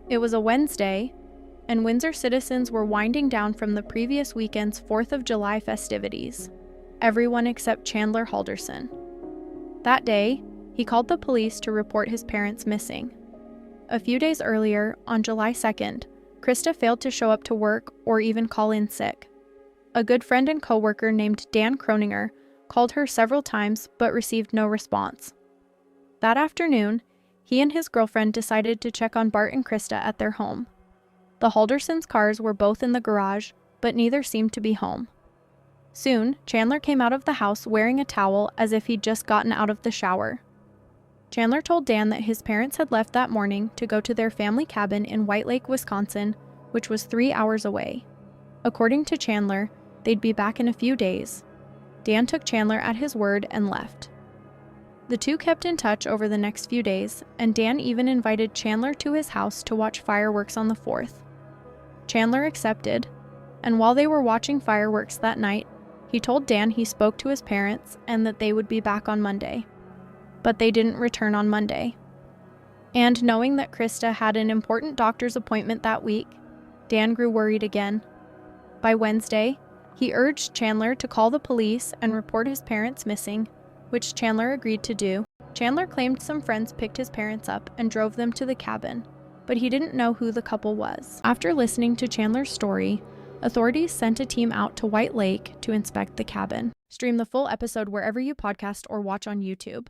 It was a Wednesday, and Windsor citizens were winding down from the previous weekend's 4th of July festivities. Everyone except Chandler Halderson. That day, he called the police to report his parents missing. A few days earlier, on July 2nd, Krista failed to show up to work or even call in sick. A good friend and coworker named Dan Croninger called her several times but received no response. That afternoon, he and his girlfriend decided to check on Bart and Krista at their home. The Haldersons' cars were both in the garage, but neither seemed to be home. Soon, Chandler came out of the house wearing a towel as if he'd just gotten out of the shower. Chandler told Dan that his parents had left that morning to go to their family cabin in White Lake, Wisconsin, which was 3 hours away. According to Chandler, they'd be back in a few days. Dan took Chandler at his word and left. The two kept in touch over the next few days, and Dan even invited Chandler to his house to watch fireworks on the 4th. Chandler accepted, and while they were watching fireworks that night, he told Dan he spoke to his parents and that they would be back on Monday. But they didn't return on Monday. And knowing that Krista had an important doctor's appointment that week, Dan grew worried again. By Wednesday, he urged Chandler to call the police and report his parents missing, which Chandler agreed to do. Chandler claimed some friends picked his parents up and drove them to the cabin, but he didn't know who the couple was. After listening to Chandler's story, authorities sent a team out to White Lake to inspect the cabin. Stream the full episode wherever you podcast or watch on YouTube.